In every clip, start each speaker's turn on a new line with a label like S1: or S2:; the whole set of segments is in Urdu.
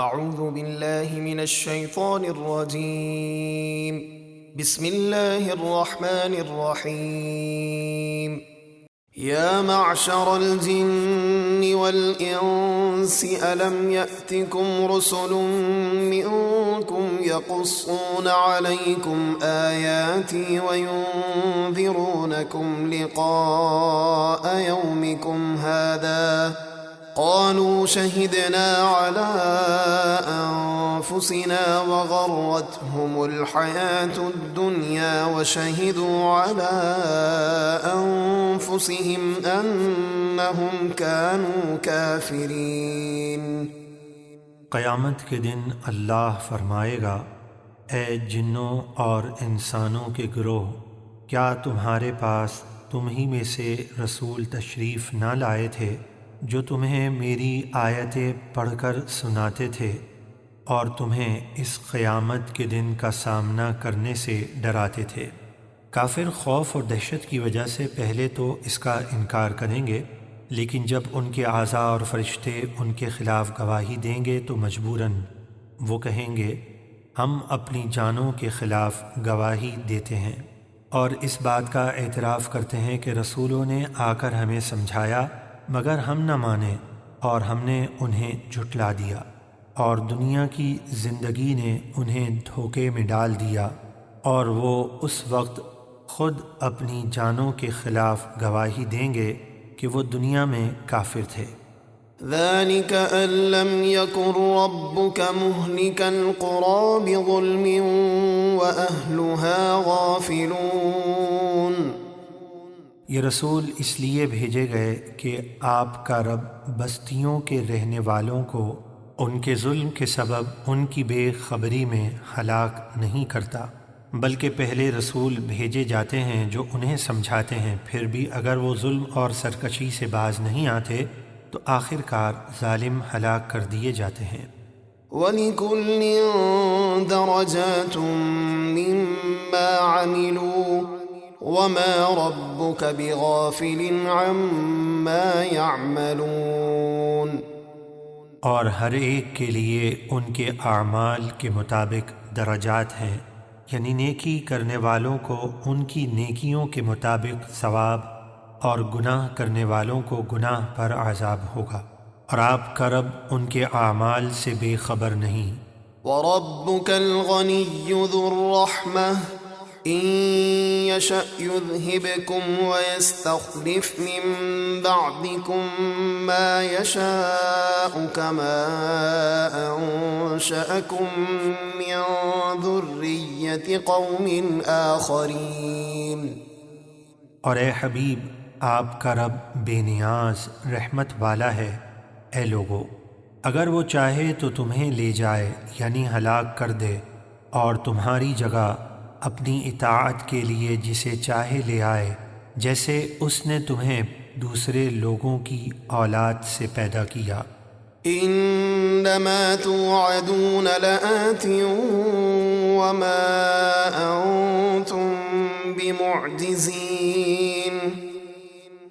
S1: اعوذ باللہ من الشیطان الرجیم بسم اللہ الرحمن الرحیم یا معشر الجن والانس الم یأتکم رسل منکم یقصون علیکم آیاتی وینذرونکم لقاء یومکم هذا قالوا شهدنا على أنفسنا وغرتهم الحياة الدنيا وشهدوا على أنفسهم أنهم كانوا كافرين۔
S2: قیامت کے دن اللہ فرمائے گا، اے جنوں اور انسانوں کے گروہ، کیا تمہارے پاس تم ہی میں سے رسول تشریف نہ لائے تھے جو تمہیں میری آیتیں پڑھ کر سناتے تھے اور تمہیں اس قیامت کے دن کا سامنا کرنے سے ڈراتے تھے؟ کافر خوف اور دہشت کی وجہ سے پہلے تو اس کا انکار کریں گے، لیکن جب ان کے اعضاء اور فرشتے ان کے خلاف گواہی دیں گے تو مجبوراً وہ کہیں گے ہم اپنی جانوں کے خلاف گواہی دیتے ہیں، اور اس بات کا اعتراف کرتے ہیں کہ رسولوں نے آ کر ہمیں سمجھایا مگر ہم نہ مانے اور ہم نے انہیں جھٹلا دیا، اور دنیا کی زندگی نے انہیں دھوکے میں ڈال دیا، اور وہ اس وقت خود اپنی جانوں کے خلاف گواہی دیں گے کہ وہ دنیا میں کافر تھے۔
S1: ذلك أن لم يكن ربك مهلك القرى بظلم وأهلها غافلون۔
S2: یہ رسول اس لیے بھیجے گئے کہ آپ کا رب بستیوں کے رہنے والوں کو ان کے ظلم کے سبب ان کی بے خبری میں ہلاک نہیں کرتا، بلکہ پہلے رسول بھیجے جاتے ہیں جو انہیں سمجھاتے ہیں، پھر بھی اگر وہ ظلم اور سرکشی سے باز نہیں آتے تو آخر کار ظالم ہلاک کر دیے جاتے ہیں۔
S1: وَلِكُلٍّ دَرَجَاتٌ مِّمَّا عَمِلُوا وَمَا رَبُّكَ بِغَافِلٍ عَمَّا يَعْمَلُونَ۔
S2: اور ہر ایک کے لیے ان کے اعمال کے مطابق درجات ہیں، یعنی نیکی کرنے والوں کو ان کی نیکیوں کے مطابق ثواب اور گناہ کرنے والوں کو گناہ پر عذاب ہوگا، اور آپ کا رب ان کے اعمال سے بے خبر نہیں۔
S1: وَرَبُّكَ الْغَنِيُّ ذُو الرَّحْمَةِ إِن يَشَأْ يُذْهِبْكُمْ وَيَسْتَخْلِفْ مِن بَعْدِكُم مَّا يَشَاءُ كَمَا أَنشَأَكُم مِّن ذُرِّيَّةِ قَوْمٍ آخَرِينَ۔
S2: اور اے حبیب، آپ کا رب بے نیاز رحمت والا ہے۔ اے لوگو، اگر وہ چاہے تو تمہیں لے جائے، یعنی ہلاک کر دے، اور تمہاری جگہ اپنی اطاعت کے لیے جسے چاہے لے آئے، جیسے اس نے تمہیں دوسرے لوگوں کی اولاد سے پیدا کیا۔
S1: انما توعدون لآت وما انتم بمعجزین۔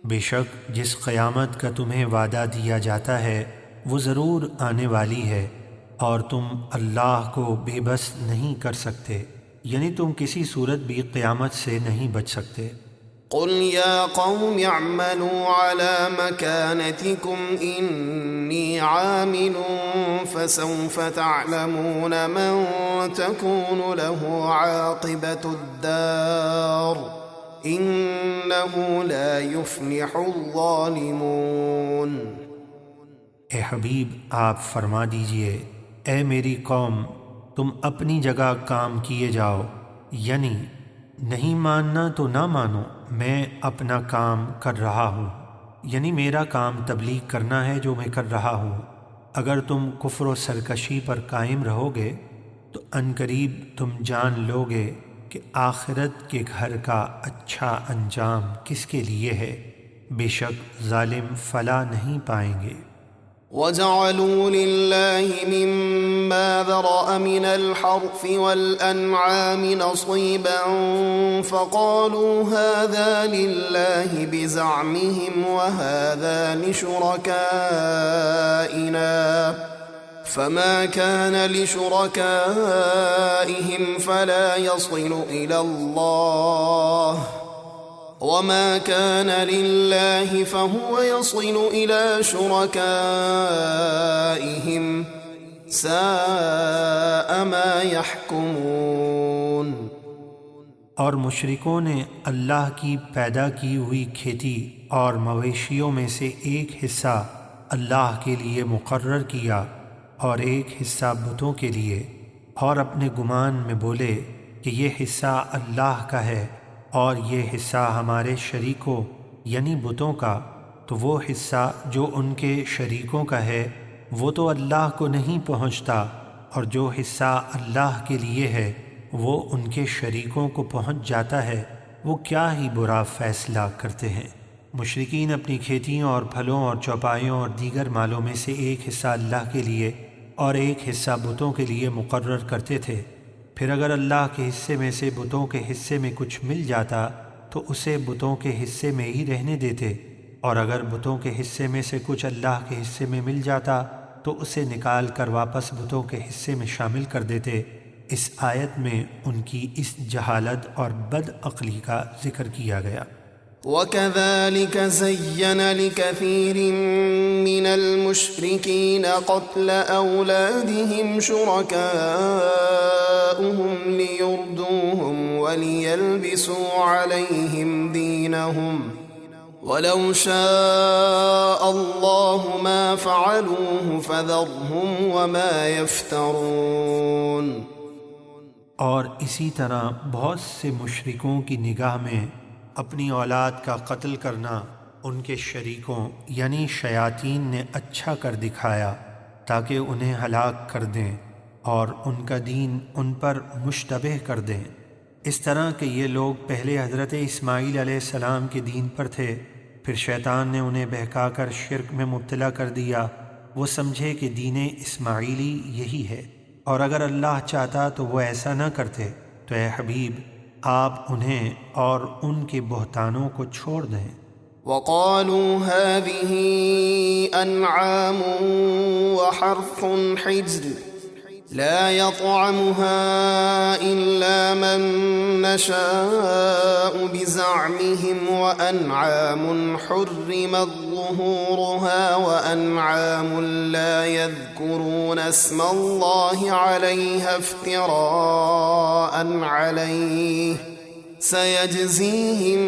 S2: بے شک جس قیامت کا تمہیں وعدہ دیا جاتا ہے وہ ضرور آنے والی ہے، اور تم اللہ کو بے بس نہیں کر سکتے، یعنی تم کسی صورت بھی قیامت سے نہیں بچ سکتے۔
S1: قل یا قوم اعملوا على مكانتكم انی عامل فسوف تعلمون من تكون له عاقبة الدار انه لا يفلح الظالمون۔
S2: اے حبیب، آپ فرما دیجئے، اے میری قوم، تم اپنی جگہ کام کیے جاؤ، یعنی نہیں ماننا تو نہ مانو، میں اپنا کام کر رہا ہوں، یعنی میرا کام تبلیغ کرنا ہے جو میں کر رہا ہوں۔ اگر تم کفر و سرکشی پر قائم رہو گے تو عنقریب تم جان لو گے کہ آخرت کے گھر کا اچھا انجام کس کے لیے ہے، بے شک ظالم فلاح نہیں پائیں گے۔
S1: وَجَعَلُوا لِلَّهِ مِمَّا ذَرَأَ مِنَ الْحَرْثِ وَالْأَنْعَامِ نَصِيبًا فَقَالُوا هَذَا لِلَّهِ بِزَعْمِهِمْ وَهَذَا لِشُرَكَائِنَا فما كان لشركائهم فلا يصل إلى الله وما كان لله فهو يصل إلى شركائهم ساء ما يحكمون۔
S2: اور مشرکوں نے اللہ کی پیدا کی ہوئی کھیتی اور مویشیوں میں سے ایک حصہ اللہ کے لیے مقرر کیا اور ایک حصہ بتوں کے لیے، اور اپنے گمان میں بولے کہ یہ حصہ اللہ کا ہے اور یہ حصہ ہمارے شریکوں یعنی بتوں کا، تو وہ حصہ جو ان کے شریکوں کا ہے وہ تو اللہ کو نہیں پہنچتا، اور جو حصہ اللہ کے لیے ہے وہ ان کے شریکوں کو پہنچ جاتا ہے۔ وہ کیا ہی برا فیصلہ کرتے ہیں۔ مشرکین اپنی کھیتیوں اور پھلوں اور چوپایوں اور دیگر مالوں میں سے ایک حصہ اللہ کے لیے اور ایک حصہ بتوں کے لیے مقرر کرتے تھے، پھر اگر اللہ کے حصے میں سے بتوں کے حصے میں کچھ مل جاتا تو اسے بتوں کے حصے میں ہی رہنے دیتے، اور اگر بتوں کے حصے میں سے کچھ اللہ کے حصے میں مل جاتا تو اسے نکال کر واپس بتوں کے حصے میں شامل کر دیتے۔ اس آیت میں ان کی اس جہالت اور بد عقلی کا ذکر کیا گیا۔
S1: وَكَذَلِكَ زَيَّنَ لِكَثِيرٍ مِّنَ الْمُشْرِكِينَ قَتْلَ أَوْلَادِهِمْ شُرَكَاؤُهُمْ لِيُرْدُوهُمْ وَلِيَلْبِسُوا عَلَيْهِمْ دِينَهُمْ وَلَوْ شَاءَ اللَّهُ مَا فَعَلُوهُ فَذَرْهُمْ وَمَا يَفْتَرُونَ۔
S2: اور اسی طرح بہت سے مشرکوں کی نگاہ میں اپنی اولاد کا قتل کرنا ان کے شریکوں یعنی شیاطین نے اچھا کر دکھایا تاکہ انہیں ہلاک کر دیں اور ان کا دین ان پر مشتبہ کر دیں، اس طرح کہ یہ لوگ پہلے حضرت اسماعیل علیہ السلام کے دین پر تھے، پھر شیطان نے انہیں بہکا کر شرک میں مبتلا کر دیا، وہ سمجھے کہ دین اسماعیلی یہی ہے، اور اگر اللہ چاہتا تو وہ ایسا نہ کرتے۔ تو اے حبیب آپ انہیں اور ان کے بہتانوں کو چھوڑ دیں۔
S1: وَقَالُوا هَٰذِهِ أَنْعَامٌ وَحَرْثٌ حِجْرٌ لَا يَطْعَمُهَا إِلَّا مَن نَّشَاءُ بِزَعْمِهِمْ وَأَنْعَامٌ حُرِّمَتْ ظُهُورُهَا وَأَنْعَامٌ لَّا يَذْكُرُونَ اسْمَ اللَّهِ عَلَيْهَا افْتِرَاءً عَلَيْهِ سَيَجْزِيهِم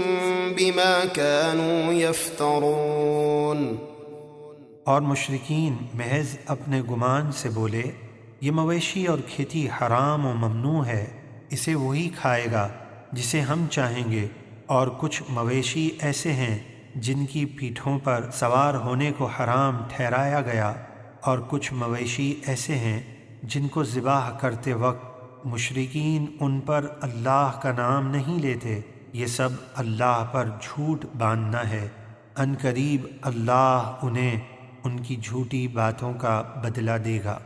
S1: بِمَا كَانُوا يَفْتَرُونَ۔
S2: اور مشرکین محض اپنے گمان سے بولے یہ مویشی اور کھیتی حرام و ممنوع ہے، اسے وہی کھائے گا جسے ہم چاہیں گے، اور کچھ مویشی ایسے ہیں جن کی پیٹھوں پر سوار ہونے کو حرام ٹھہرایا گیا، اور کچھ مویشی ایسے ہیں جن کو ذبح کرتے وقت مشرکین ان پر اللہ کا نام نہیں لیتے، یہ سب اللہ پر جھوٹ باندھنا ہے، ان قریب اللہ انہیں ان کی جھوٹی باتوں کا بدلہ دے گا۔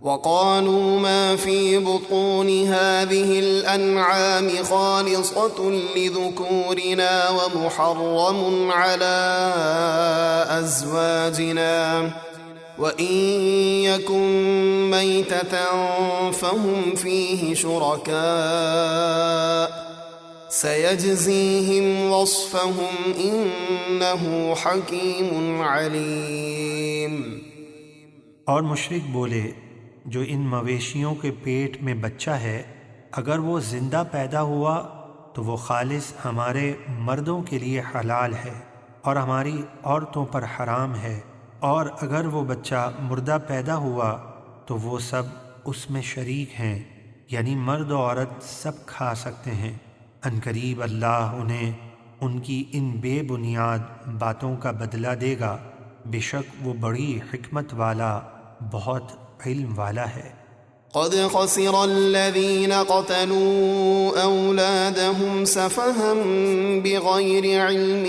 S1: وَقَالُوا مَا فِي بُطُونِ هَٰذِهِ الْأَنْعَامِ خَالِصَةٌ لِّذُكُورِنَا وَمُحَرَّمٌ عَلَىٰ أَزْوَاجِنَا وَإِن يَكُن مَّيْتَةً فَهُمْ فِيهِ شُرَكَاءُ سَيَجْزِيهِمْ وَصْفَهُمْ إِنَّهُ حَكِيمٌ عَلِيمٌ۔
S2: اور مشرک بولے جو ان مویشیوں کے پیٹ میں بچہ ہے اگر وہ زندہ پیدا ہوا تو وہ خالص ہمارے مردوں کے لیے حلال ہے اور ہماری عورتوں پر حرام ہے، اور اگر وہ بچہ مردہ پیدا ہوا تو وہ سب اس میں شریک ہیں، یعنی مرد و عورت سب کھا سکتے ہیں۔ ان قریب اللہ انہیں ان کی ان بے بنیاد باتوں کا بدلہ دے گا، بے شک وہ بڑی حکمت والا بہت علم والا ہے۔
S1: قد خسر الذين قتلوا أولادهم سفها بغير علم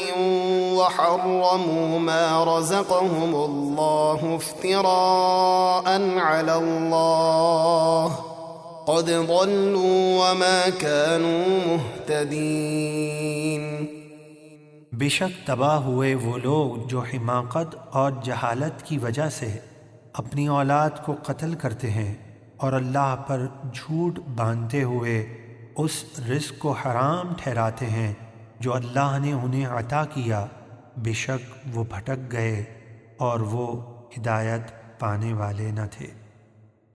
S1: وحرموا ما رزقهم الله افتراء على الله قد ضلوا وما كانوا مهتدين۔
S2: بے شک تباہ ہوئے وہ لوگ جو حماقت اور جہالت کی وجہ سے اپنی اولاد کو قتل کرتے ہیں اور اللہ پر جھوٹ باندھتے ہوئے اس رزق کو حرام ٹھہراتے ہیں جو اللہ نے انہیں عطا کیا، بے شک وہ بھٹک گئے اور وہ ہدایت پانے والے نہ تھے۔